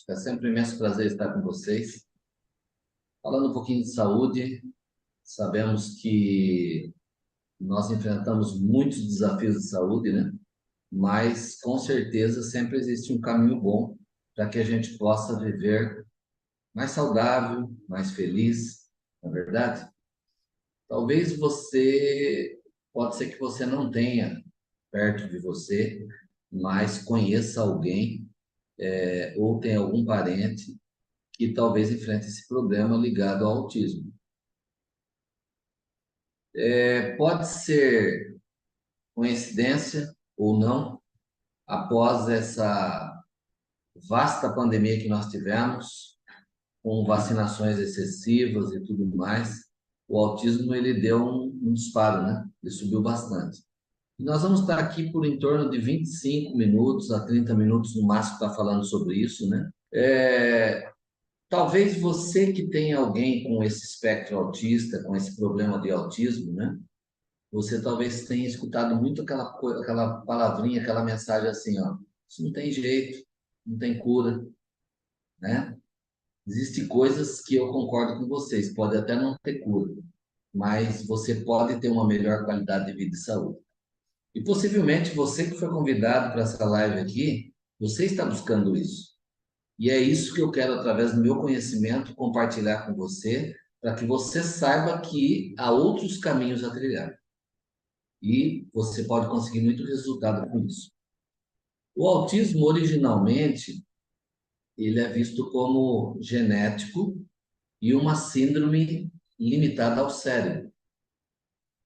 É sempre um imenso prazer estar com vocês. Falando um pouquinho de saúde, sabemos que nós enfrentamos muitos desafios de saúde, né? Mas, com certeza, sempre existe um caminho bom para que a gente possa viver mais saudável, mais feliz, não é verdade? Talvez pode ser que você não tenha perto de você, mas conheça alguém, ou tenha algum parente que talvez enfrente esse problema ligado ao autismo. Pode ser coincidência ou não, após essa vasta pandemia que nós tivemos, com vacinações excessivas e tudo mais, o autismo ele deu um disparo, né? Ele subiu bastante. E nós vamos estar aqui por em torno de 25 minutos a 30 minutos no máximo para falando sobre isso, né? Talvez você que tenha alguém com esse espectro autista, com esse problema de autismo, né? Você talvez tenha escutado muito aquela palavrinha, aquela mensagem assim, ó, isso não tem jeito, não tem cura, né? Existem coisas que eu concordo com vocês, pode até não ter cura, mas você pode ter uma melhor qualidade de vida e saúde. E possivelmente você que foi convidado para essa live aqui, você está buscando isso. E é isso que eu quero, através do meu conhecimento, compartilhar com você, para que você saiba que há outros caminhos a trilhar. E você pode conseguir muito resultado com isso. O autismo, originalmente, ele é visto como genético e uma síndrome limitada ao cérebro.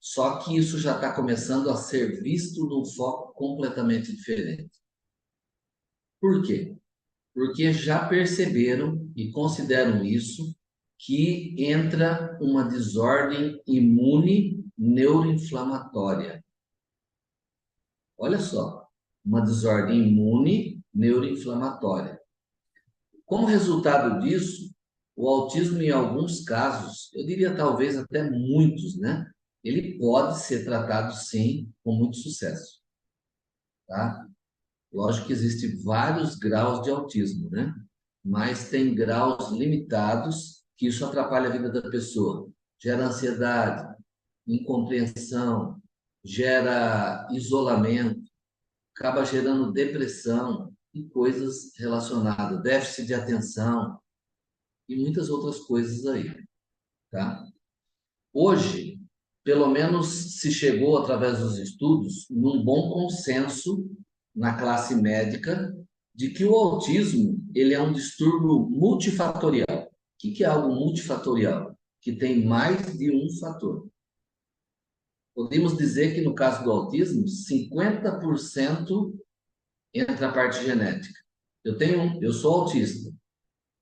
Só que isso já está começando a ser visto num foco completamente diferente. Por quê? Porque já perceberam e consideram isso que entra uma desordem imune neuroinflamatória. Olha só, uma desordem imune neuroinflamatória. Como resultado disso, o autismo, em alguns casos, eu diria talvez até muitos, né? Ele pode ser tratado, sim, com muito sucesso, tá? Lógico que existem vários graus de autismo, né? Mas tem graus limitados que isso atrapalha a vida da pessoa. Gera ansiedade, incompreensão, gera isolamento, acaba gerando depressão e coisas relacionadas, déficit de atenção e muitas outras coisas aí, tá? Hoje, pelo menos se chegou através dos estudos num bom consenso na classe médica de que o autismo ele é um distúrbio multifatorial. O que é algo multifatorial? Que tem mais de um fator. Podemos dizer que no caso do autismo, 50% entra a parte genética. Eu sou autista.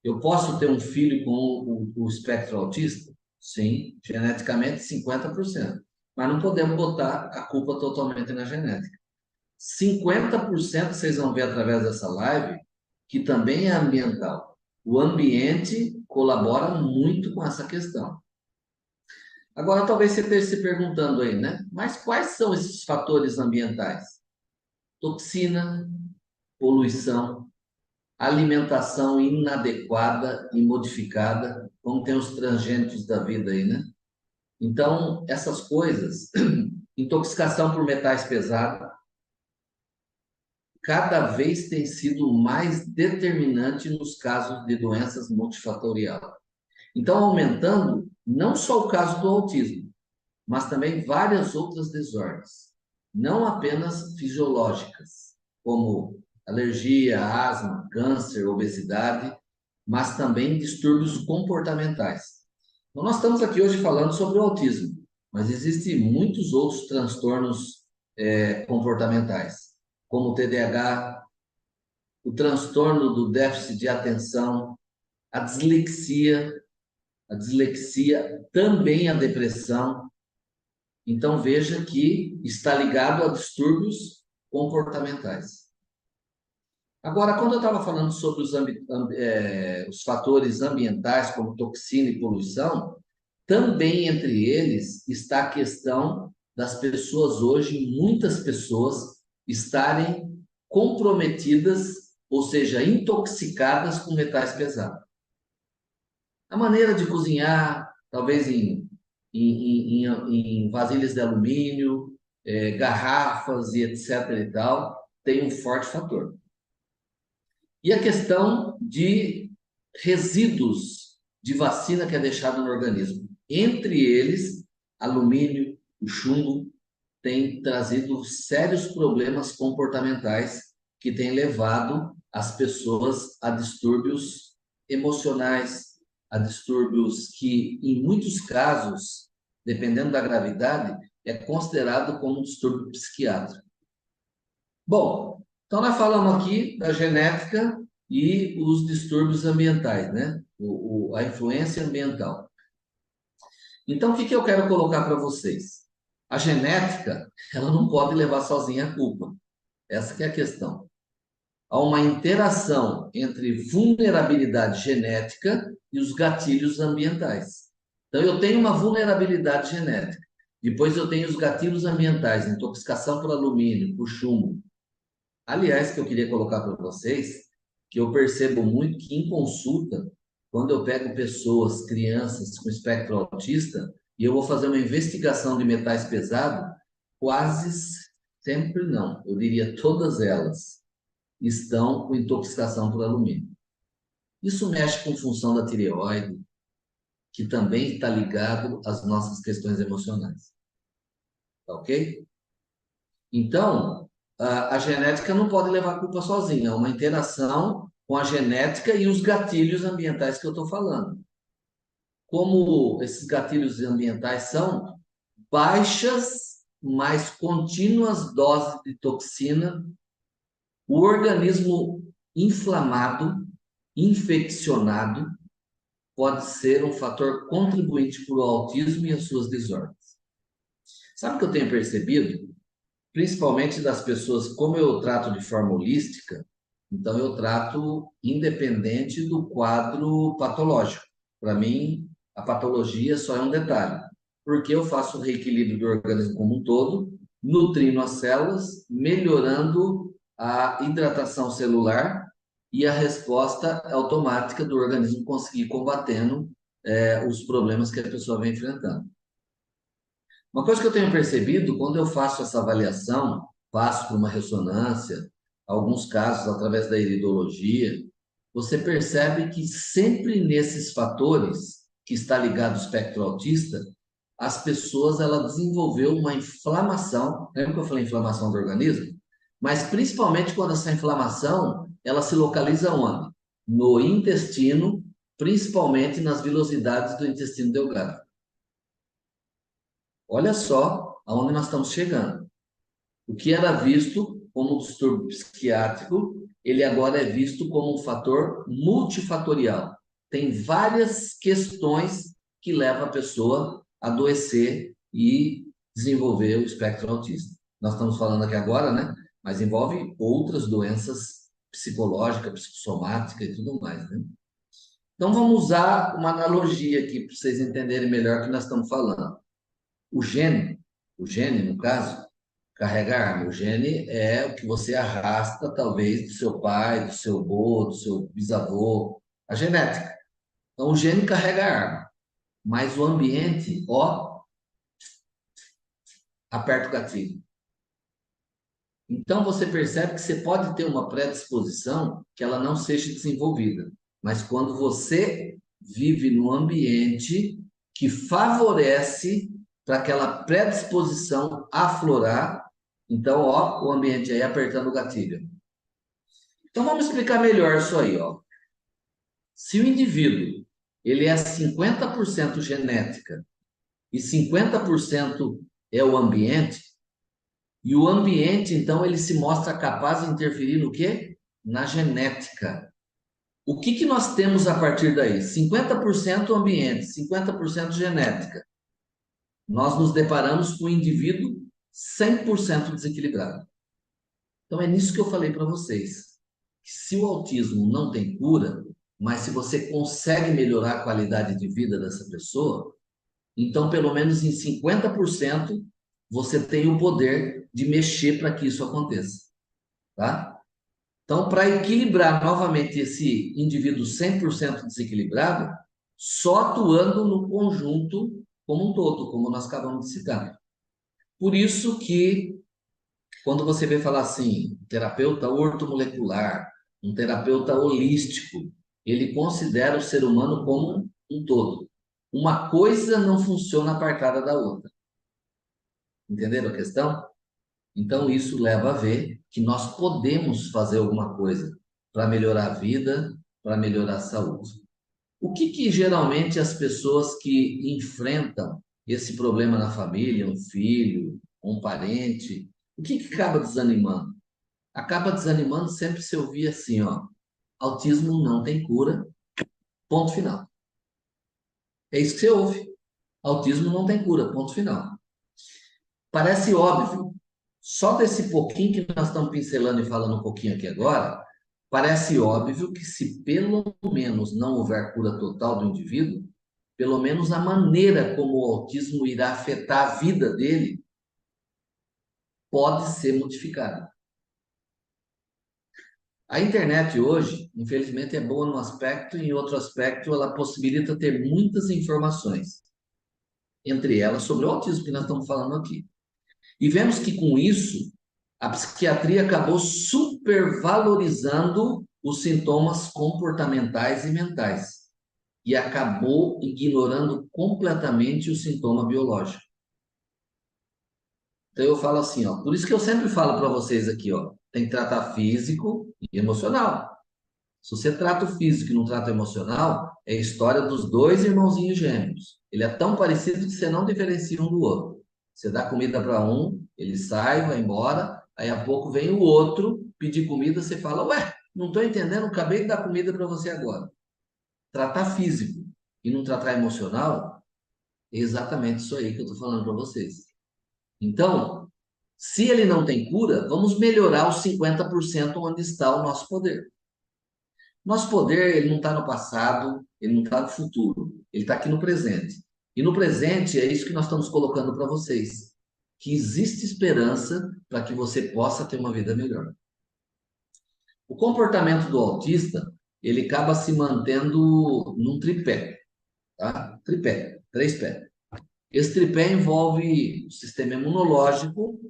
Eu posso ter um filho com o espectro autista? Sim, geneticamente 50%. Mas não podemos botar a culpa totalmente na genética. 50% vocês vão ver através dessa live, que também é ambiental. O ambiente colabora muito com essa questão. Agora, talvez você esteja se perguntando aí, né? Mas quais são esses fatores ambientais? Toxina, poluição, alimentação inadequada e modificada, como tem os transgênicos da vida aí, né? Então, essas coisas, intoxicação por metais pesados, cada vez tem sido mais determinante nos casos de doenças multifatorial. Então, aumentando não só o caso do autismo, mas também várias outras desordens, não apenas fisiológicas, como alergia, asma, câncer, obesidade, mas também distúrbios comportamentais. Então, nós estamos aqui hoje falando sobre o autismo, mas existem muitos outros transtornos comportamentais, como o TDAH, o transtorno do déficit de atenção, a dislexia, também a depressão. Então, veja que está ligado a distúrbios comportamentais. Agora, quando eu estava falando sobre os fatores ambientais, como toxina e poluição, também entre eles está a questão das pessoas hoje, muitas pessoas, estarem comprometidas ou seja, intoxicadas com metais pesados. A maneira de cozinhar, talvez em vasilhas de alumínio, garrafas e etc. e tal, tem um forte fator. E a questão de resíduos de vacina que é deixado no organismo. Entre eles, alumínio, o chumbo, tem trazido sérios problemas comportamentais que têm levado as pessoas a distúrbios emocionais, a distúrbios que, em muitos casos, dependendo da gravidade, é considerado como um distúrbio psiquiátrico. Bom, então nós falamos aqui da genética e os distúrbios ambientais, né? A influência ambiental. Então, o que eu quero colocar para vocês? A genética, ela não pode levar sozinha a culpa. Essa que é a questão. Há uma interação entre vulnerabilidade genética e os gatilhos ambientais. Então, eu tenho uma vulnerabilidade genética. Depois eu tenho os gatilhos ambientais, intoxicação por alumínio, por chumbo. Aliás, que eu queria colocar para vocês, que eu percebo muito que em consulta, quando eu pego pessoas, crianças com espectro autista, e eu vou fazer uma investigação de metais pesados, quase sempre não, eu diria todas elas estão com intoxicação por alumínio. Isso mexe com função da tireoide, que também está ligado às nossas questões emocionais. Tá ok? Então, a genética não pode levar a culpa sozinha, é uma interação com a genética e os gatilhos ambientais que eu estou falando. Como esses gatilhos ambientais são baixas, mas contínuas doses de toxina, o organismo inflamado, infeccionado, pode ser um fator contribuinte para o autismo e as suas desordens. Sabe o que eu tenho percebido? Principalmente das pessoas, como eu trato de forma holística, então eu trato independente do quadro patológico. Para mim, a patologia só é um detalhe, porque eu faço o reequilíbrio do organismo como um todo, nutrindo as células, melhorando a hidratação celular e a resposta automática do organismo conseguir combatendo os problemas que a pessoa vem enfrentando. Uma coisa que eu tenho percebido, quando eu faço essa avaliação, passo por uma ressonância, alguns casos através da iridologia, você percebe que sempre nesses fatores que está ligado ao espectro autista, as pessoas, ela desenvolveu uma inflamação, lembra que eu falei inflamação do organismo? Mas principalmente quando essa inflamação, ela se localiza onde? No intestino, principalmente nas vilosidades do intestino delgado. Olha só aonde nós estamos chegando. O que era visto como um distúrbio psiquiátrico, ele agora é visto como um fator multifatorial. Tem várias questões que levam a pessoa a adoecer e desenvolver o espectro autista. Nós estamos falando aqui agora, né? Mas envolve outras doenças psicológicas, psicossomáticas e tudo mais, né? Então vamos usar uma analogia aqui para vocês entenderem melhor o que nós estamos falando. O gene, no caso, carrega a arma. O gene é o que você arrasta, talvez, do seu pai, do seu avô, do seu bisavô, a genética. Então, o gene carrega a arma, mas o ambiente, ó, aperta o gatilho. Então, você percebe que você pode ter uma predisposição que ela não seja desenvolvida, mas quando você vive num ambiente que favorece para aquela predisposição aflorar, então, ó, o ambiente aí apertando o gatilho. Então, vamos explicar melhor isso aí, ó. Se o indivíduo, ele é 50% genética e 50% é o ambiente, e o ambiente, então, ele se mostra capaz de interferir no quê? Na genética. O que nós temos a partir daí? 50% ambiente, 50% genética. Nós nos deparamos com um indivíduo 100% desequilibrado. Então, é nisso que eu falei para vocês. Que se o autismo não tem cura, mas se você consegue melhorar a qualidade de vida dessa pessoa, então, pelo menos em 50%, você tem o poder de mexer para que isso aconteça. Tá? Então, para equilibrar novamente esse indivíduo 100% desequilibrado, só atuando no conjunto como um todo, como nós acabamos de citar. Por isso que, quando você vê falar assim, terapeuta ortomolecular, um terapeuta holístico, ele considera o ser humano como um todo. Uma coisa não funciona apartada da outra. Entenderam a questão? Então, isso leva a ver que nós podemos fazer alguma coisa para melhorar a vida, para melhorar a saúde. O que que geralmente as pessoas que enfrentam esse problema na família, um filho, um parente, o que que acaba desanimando? Acaba desanimando sempre se ouvir assim, ó, autismo não tem cura, ponto final. É isso que você ouve. Autismo não tem cura, ponto final. Parece óbvio. Só desse pouquinho que nós estamos pincelando e falando um pouquinho aqui agora, parece óbvio que se pelo menos não houver cura total do indivíduo, pelo menos a maneira como o autismo irá afetar a vida dele pode ser modificada. A internet hoje, infelizmente, é boa num aspecto e em outro aspecto ela possibilita ter muitas informações, entre elas sobre o autismo que nós estamos falando aqui. E vemos que com isso a psiquiatria acabou supervalorizando os sintomas comportamentais e mentais e acabou ignorando completamente o sintoma biológico. Então eu falo assim, ó, por isso que eu sempre falo para vocês aqui, ó, tem que tratar físico e emocional. Se você trata o físico e não trata o emocional, é a história dos dois irmãozinhos gêmeos. Ele é tão parecido que você não diferencia um do outro. Você dá comida para um, ele sai, vai embora, aí a pouco vem o outro pedir comida, você fala, ué, não estou entendendo, acabei de dar comida para você agora. Tratar físico e não tratar emocional é exatamente isso aí que eu estou falando para vocês. Então, se ele não tem cura, vamos melhorar os 50% onde está o nosso poder. Nosso poder, ele não está no passado, ele não está no futuro, ele está aqui no presente. E no presente é isso que nós estamos colocando para vocês, que existe esperança para que você possa ter uma vida melhor. O comportamento do autista, ele acaba se mantendo num tripé, tá? Tripé, três pés. Esse tripé envolve o sistema imunológico,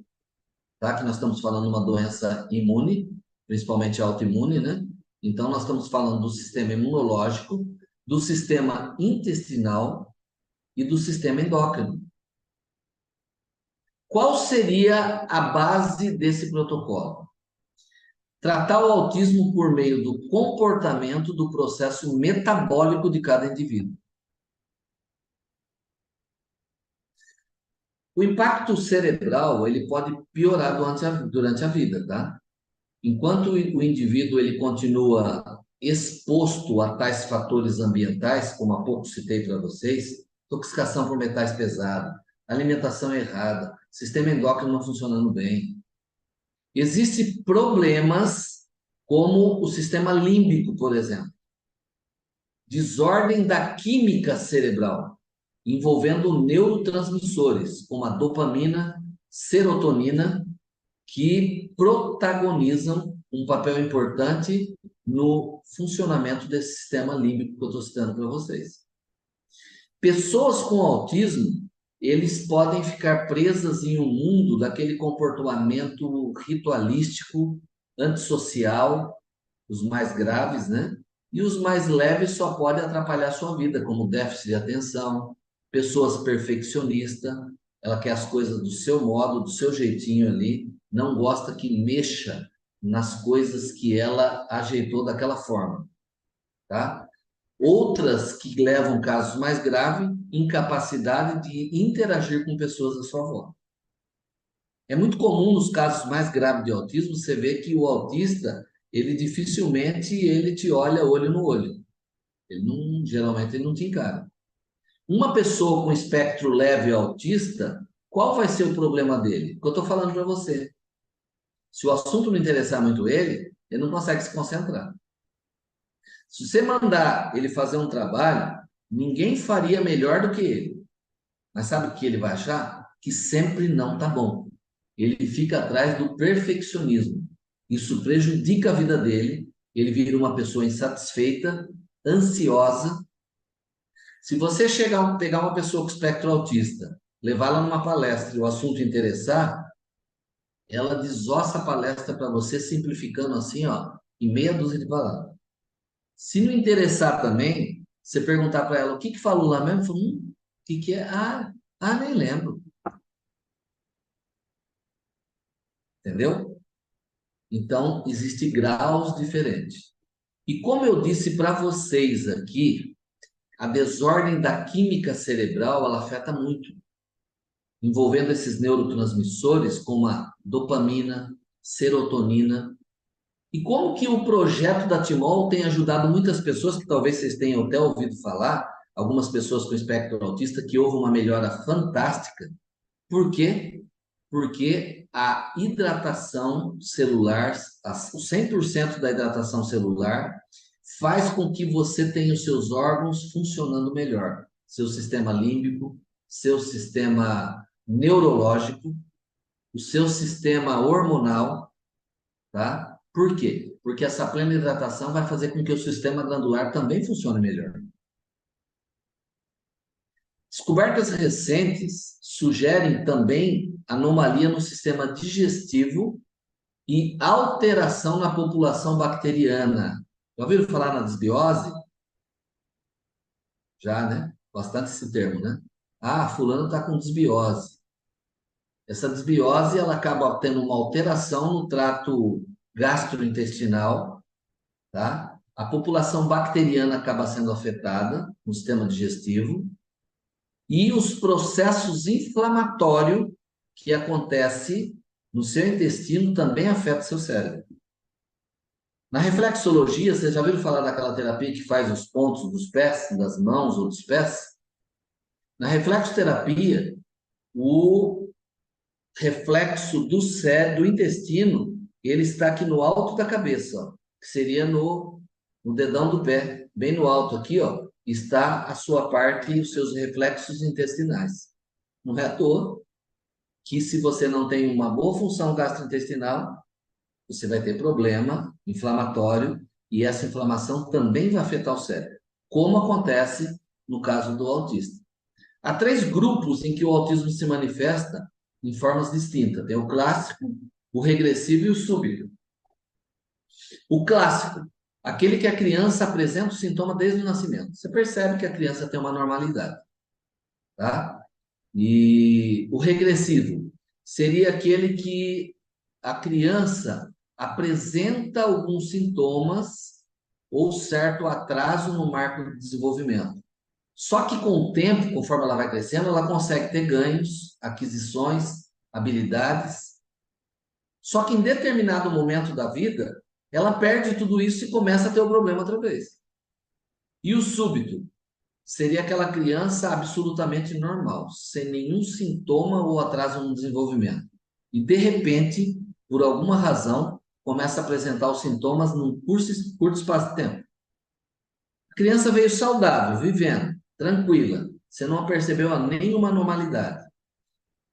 tá? Que nós estamos falando de uma doença imune, principalmente autoimune, né? Então, nós estamos falando do sistema imunológico, do sistema intestinal e do sistema endócrino. Qual seria a base desse protocolo? Tratar o autismo por meio do comportamento do processo metabólico de cada indivíduo. O impacto cerebral, ele pode piorar durante a vida, tá? Enquanto o indivíduo ele continua exposto a tais fatores ambientais, como há pouco citei para vocês, intoxicação por metais pesados, alimentação errada, sistema endócrino não funcionando bem. Existem problemas como o sistema límbico, por exemplo, desordem da química cerebral, envolvendo neurotransmissores, como a dopamina, serotonina, que protagonizam um papel importante no funcionamento desse sistema límbico que eu estou citando para vocês. Pessoas com autismo, eles podem ficar presas em um mundo daquele comportamento ritualístico, antissocial, os mais graves, né? E os mais leves só podem atrapalhar a sua vida, como déficit de atenção, pessoas perfeccionistas, ela quer as coisas do seu modo, do seu jeitinho ali, não gosta que mexa nas coisas que ela ajeitou daquela forma, tá? Outras que levam casos mais graves, incapacidade de interagir com pessoas à sua volta. É muito comum nos casos mais graves de autismo, você vê que o autista, ele dificilmente ele te olha olho no olho. Ele não, geralmente ele não te encara. Uma pessoa com espectro leve autista, qual vai ser o problema dele? O que eu estou falando para você. Se o assunto não interessar muito ele não consegue se concentrar. Se você mandar ele fazer um trabalho, ninguém faria melhor do que ele. Mas sabe o que ele vai achar? Que sempre não está bom. Ele fica atrás do perfeccionismo. Isso prejudica a vida dele, ele vira uma pessoa insatisfeita, ansiosa. Se você pegar uma pessoa com espectro autista, levá-la numa palestra e o assunto interessar, ela desossa a palestra para você, simplificando assim, ó, em meia dúzia de palavras. Se não interessar também, você perguntar para ela o que falou lá mesmo, fala, o que é? Nem lembro. Entendeu? Então, existem graus diferentes. E como eu disse para vocês aqui, a desordem da química cerebral, ela afeta muito, envolvendo esses neurotransmissores como a dopamina, serotonina. E como que o projeto da Timol tem ajudado muitas pessoas, que talvez vocês tenham até ouvido falar, algumas pessoas com espectro autista, que houve uma melhora fantástica. Por quê? Porque a hidratação celular, o 100% da hidratação celular, faz com que você tenha os seus órgãos funcionando melhor. Seu sistema límbico, seu sistema neurológico, o seu sistema hormonal, tá? Por quê? Porque essa plena hidratação vai fazer com que o sistema glandular também funcione melhor. Descobertas recentes sugerem também anomalia no sistema digestivo e alteração na população bacteriana. Já ouviram falar na desbiose? Já, né? Bastante esse termo, né? Fulano está com desbiose. Essa desbiose, ela acaba tendo uma alteração no trato gastrointestinal, tá? A população bacteriana acaba sendo afetada no sistema digestivo e os processos inflamatórios que acontece no seu intestino também afetam seu cérebro. Na reflexologia, você já ouviu falar daquela terapia que faz os pontos dos pés, das mãos ou dos pés? Na reflexoterapia, o reflexo do intestino, ele está aqui no alto da cabeça, ó, que seria no dedão do pé, bem no alto aqui, ó, está a sua parte e os seus reflexos intestinais. Não é à toa que se você não tem uma boa função gastrointestinal, você vai ter problema inflamatório e essa inflamação também vai afetar o cérebro, como acontece no caso do autista. Há três grupos em que o autismo se manifesta em formas distintas. Tem o clássico, o regressivo e o súbito. O clássico, aquele que a criança apresenta o sintoma desde o nascimento. Você percebe que a criança tem uma normalidade, tá? E o regressivo seria aquele que a criança apresenta alguns sintomas ou certo atraso no marco de desenvolvimento. Só que com o tempo, conforme ela vai crescendo, ela consegue ter ganhos, aquisições, habilidades. Só que em determinado momento da vida, ela perde tudo isso e começa a ter o problema outra vez. E o súbito seria aquela criança absolutamente normal, sem nenhum sintoma ou atraso no desenvolvimento. E de repente, por alguma razão, começa a apresentar os sintomas num curto espaço de tempo. A criança veio saudável, vivendo, tranquila. Você não percebeu nenhuma anormalidade.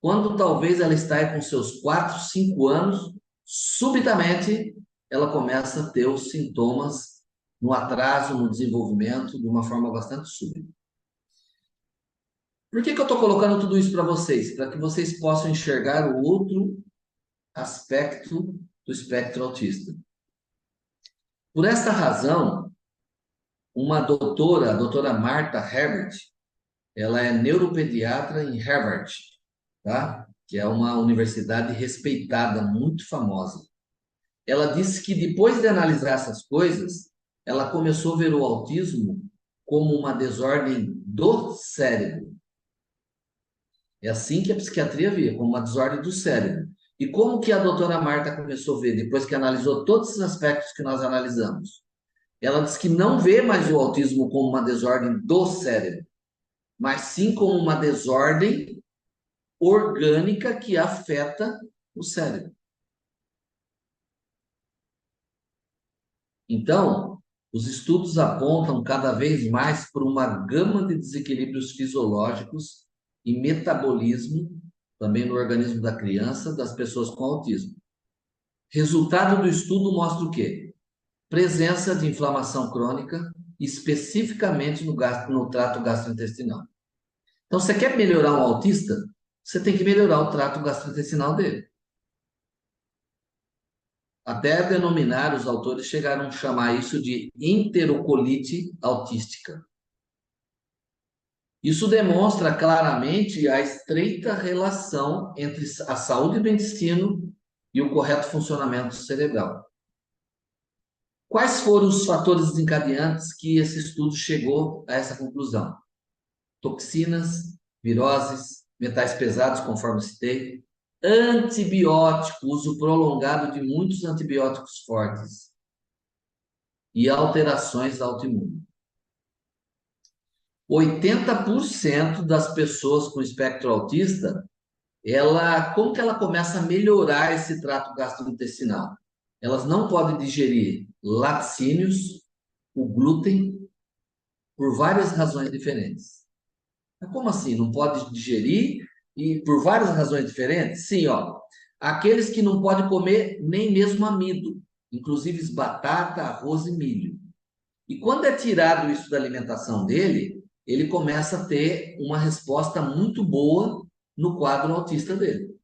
Quando talvez ela está com seus 4, 5 anos, subitamente ela começa a ter os sintomas no atraso, no desenvolvimento, de uma forma bastante súbita. Por que eu estou colocando tudo isso para vocês? Para que vocês possam enxergar o outro aspecto do espectro autista. Por esta razão, uma doutora, a doutora Martha Herbert, ela é neuropediatra em Harvard, tá? Que é uma universidade respeitada, muito famosa. Ela disse que depois de analisar essas coisas, ela começou a ver o autismo como uma desordem do cérebro. É assim que a psiquiatria via, como uma desordem do cérebro. E como que a doutora Marta começou a ver, depois que analisou todos os aspectos que nós analisamos? Ela disse que não vê mais o autismo como uma desordem do cérebro, mas sim como uma desordem orgânica que afeta o cérebro. Então, os estudos apontam cada vez mais para uma gama de desequilíbrios fisiológicos e metabolismo, também no organismo da criança, das pessoas com autismo. Resultado do estudo mostra o quê? Presença de inflamação crônica, especificamente no trato gastrointestinal. Então, você quer melhorar um autista? Você tem que melhorar o trato gastrointestinal dele. Até denominar, os autores chegaram a chamar isso de enterocolite autística. Isso demonstra claramente a estreita relação entre a saúde do intestino e o correto funcionamento cerebral. Quais foram os fatores desencadeantes que esse estudo chegou a essa conclusão? Toxinas, viroses, metais pesados, conforme citei, antibiótico, uso prolongado de muitos antibióticos fortes e alterações autoimunes. 80% das pessoas com espectro autista, como que ela começa a melhorar esse trato gastrointestinal? Elas não podem digerir laticínios, o glúten, por várias razões diferentes. Mas como assim? Não pode digerir e por várias razões diferentes? Sim, ó. Aqueles que não podem comer nem mesmo amido, inclusive batata, arroz e milho. E quando é tirado isso da alimentação dele, ele começa a ter uma resposta muito boa no quadro autista dele.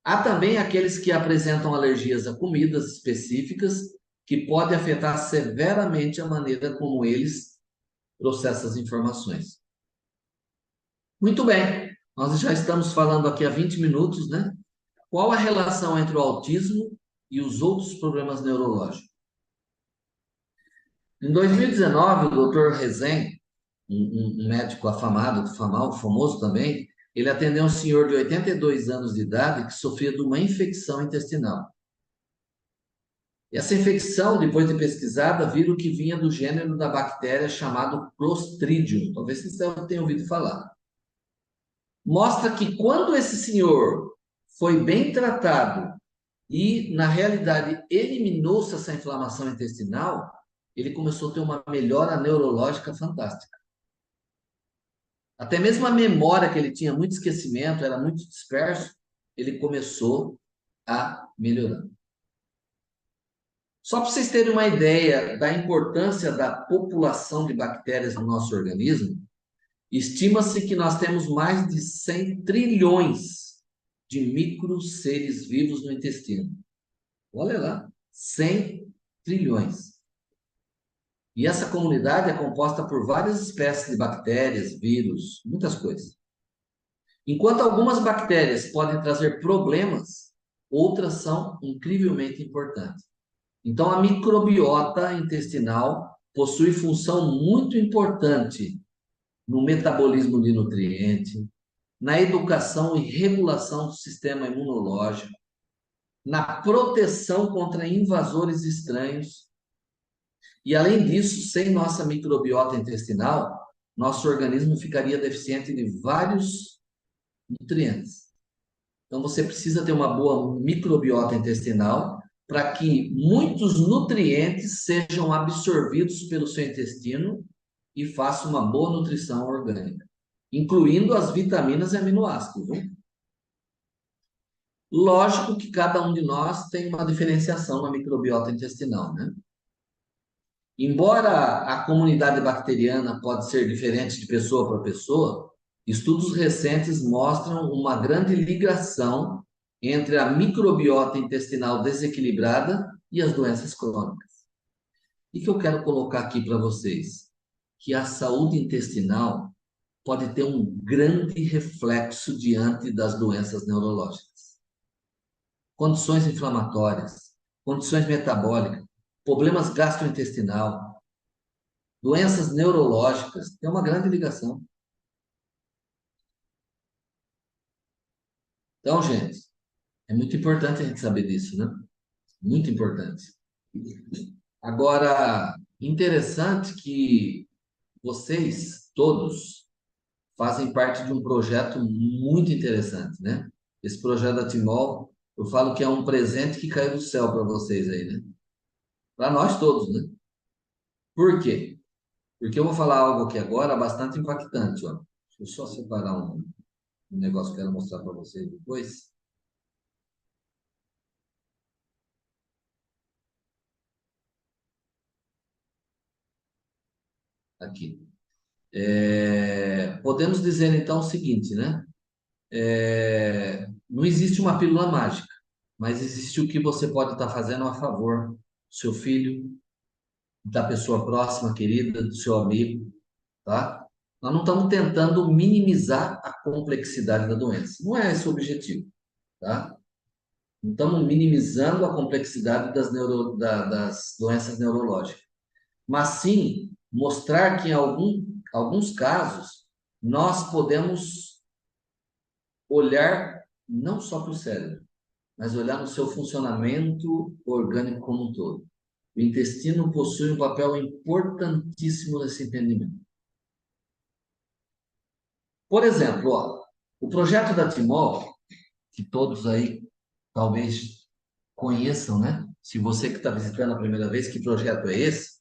Há também aqueles que apresentam alergias a comidas específicas que podem afetar severamente a maneira como eles processam as informações. Muito bem, nós já estamos falando aqui há 20 minutos, né? Qual a relação entre o autismo e os outros problemas neurológicos? Em 2019, o Dr. Rezen, um médico afamado, famoso também, ele atendeu um senhor de 82 anos de idade que sofria de uma infecção intestinal. E essa infecção, depois de pesquisada, viram que vinha do gênero da bactéria chamado Clostridium. Talvez vocês tenham ouvido falar. Mostra que quando esse senhor foi bem tratado e, na realidade, eliminou-se essa inflamação intestinal, ele começou a ter uma melhora neurológica fantástica. Até mesmo a memória, que ele tinha muito esquecimento, era muito disperso, ele começou a melhorar. Só para vocês terem uma ideia da importância da população de bactérias no nosso organismo, estima-se que nós temos mais de 100 trilhões de micro seres vivos no intestino. Olha lá, 100 trilhões. E essa comunidade é composta por várias espécies de bactérias, vírus, muitas coisas. Enquanto algumas bactérias podem trazer problemas, outras são incrivelmente importantes. Então, a microbiota intestinal possui função muito importante no metabolismo de nutriente, na educação e regulação do sistema imunológico, na proteção contra invasores estranhos. E, além disso, sem nossa microbiota intestinal, nosso organismo ficaria deficiente de vários nutrientes. Então, você precisa ter uma boa microbiota intestinal para que muitos nutrientes sejam absorvidos pelo seu intestino e faça uma boa nutrição orgânica, incluindo as vitaminas e aminoácidos. Viu? Lógico que cada um de nós tem uma diferenciação na microbiota intestinal, né? Embora a comunidade bacteriana pode ser diferente de pessoa para pessoa, estudos recentes mostram uma grande ligação entre a microbiota intestinal desequilibrada e as doenças crônicas. E que eu quero colocar aqui para vocês, que a saúde intestinal pode ter um grande reflexo diante das doenças neurológicas. Condições inflamatórias, condições metabólicas, problemas gastrointestinal, doenças neurológicas, tem uma grande ligação. Então, gente, é muito importante a gente saber disso, né? Muito importante. Agora, interessante que vocês todos fazem parte de um projeto muito interessante, né? Esse projeto da Timol, eu falo que é um presente que caiu do céu para vocês aí, né? Para nós todos, né? Por quê? Porque eu vou falar algo aqui agora bastante impactante, ó. Deixa eu só separar um negócio que eu quero mostrar para vocês depois. aqui. Podemos dizer então o seguinte, né? Não existe uma pílula mágica, mas existe o que você pode estar fazendo a favor do seu filho, da pessoa próxima, querida, do seu amigo, tá? Nós não estamos tentando minimizar a complexidade da doença. Não é esse o objetivo, tá? Não estamos minimizando a complexidade das doenças neurológicas, mas sim mostrar que em alguns casos nós podemos olhar não só para o cérebro, mas olhar no seu funcionamento orgânico como um todo. O intestino possui um papel importantíssimo nesse entendimento. Por exemplo, ó, o projeto da Timol, que todos aí talvez conheçam, né? Se você que está visitando a primeira vez, que projeto é esse?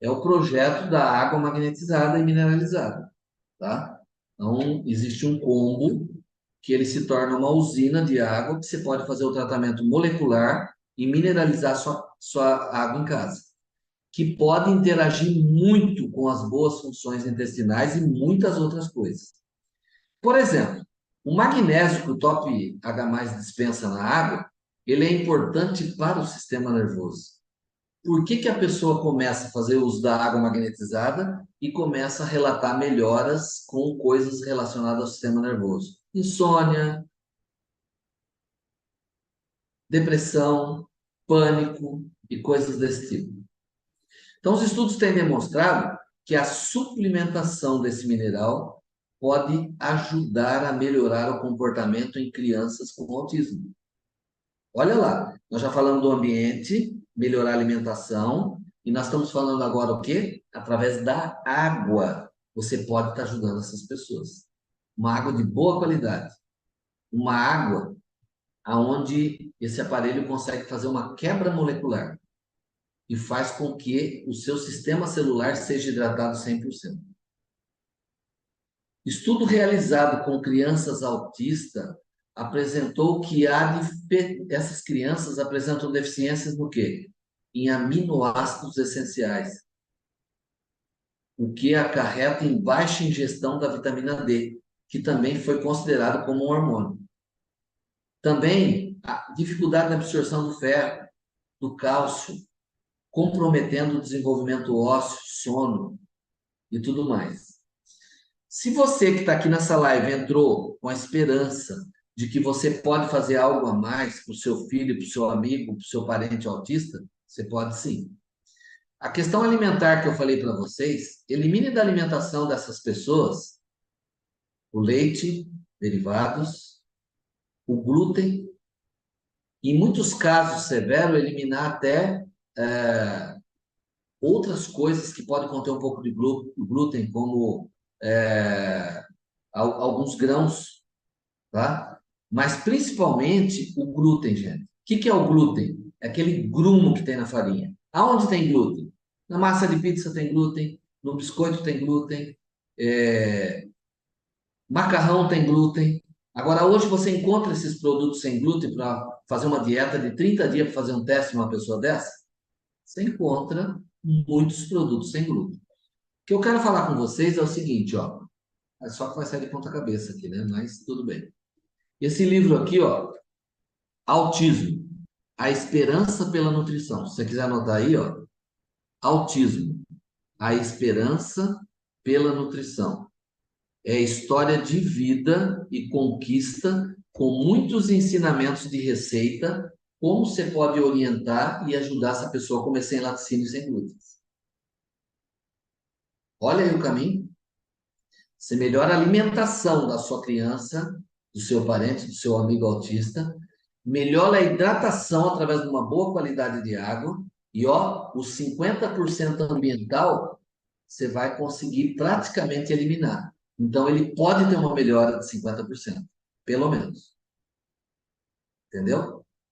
É o projeto da água magnetizada e mineralizada, tá? Então, existe um combo que ele se torna uma usina de água que você pode fazer o tratamento molecular e mineralizar sua água em casa, que pode interagir muito com as boas funções intestinais e muitas outras coisas. Por exemplo, o magnésio que o Top H+ dispensa na água, ele é importante para o sistema nervoso. Por que a pessoa começa a fazer uso da água magnetizada e começa a relatar melhoras com coisas relacionadas ao sistema nervoso? Insônia, depressão, pânico e coisas desse tipo. Então, os estudos têm demonstrado que a suplementação desse mineral pode ajudar a melhorar o comportamento em crianças com autismo. Olha lá, nós já falamos do ambiente, melhorar a alimentação, e nós estamos falando agora o quê? Através da água. Você pode estar ajudando essas pessoas. Uma água de boa qualidade. Uma água aonde esse aparelho consegue fazer uma quebra molecular e faz com que o seu sistema celular seja hidratado 100%. Estudo realizado com crianças autistas apresentou que essas crianças apresentam deficiências no quê? Em aminoácidos essenciais, o que acarreta em baixa ingestão da vitamina D, que também foi considerado como um hormônio. Também a dificuldade na absorção do ferro, do cálcio, comprometendo o desenvolvimento ósseo, sono e tudo mais. Se você que está aqui nessa live entrou com a esperança de que você pode fazer algo a mais para o seu filho, para o seu amigo, para o seu parente autista, você pode sim. A questão alimentar que eu falei para vocês, elimine da alimentação dessas pessoas o leite, derivados, o glúten, em muitos casos severos, eliminar até outras coisas que podem conter um pouco de glúten, como alguns grãos, tá? Mas principalmente o glúten, gente. O que é o glúten? É aquele grumo que tem na farinha. Aonde tem glúten? Na massa de pizza tem glúten, no biscoito tem glúten, macarrão tem glúten. Agora, hoje você encontra esses produtos sem glúten para fazer uma dieta de 30 dias para fazer um teste numa pessoa dessa? Você encontra muitos produtos sem glúten. O que eu quero falar com vocês é o seguinte, ó. É só que vai sair de ponta cabeça aqui, né? Mas tudo bem. Esse livro aqui, ó, Autismo, a esperança pela nutrição. Se você quiser anotar aí, ó, Autismo, a esperança pela nutrição. É história de vida e conquista com muitos ensinamentos de receita, como você pode orientar e ajudar essa pessoa a comer sem laticínio e sem glúten. Olha aí o caminho. Você melhora a alimentação da sua criança, do seu parente, do seu amigo autista, melhora a hidratação através de uma boa qualidade de água, e ó, os 50% ambiental você vai conseguir praticamente eliminar. Então, ele pode ter uma melhora de 50%, pelo menos. Entendeu?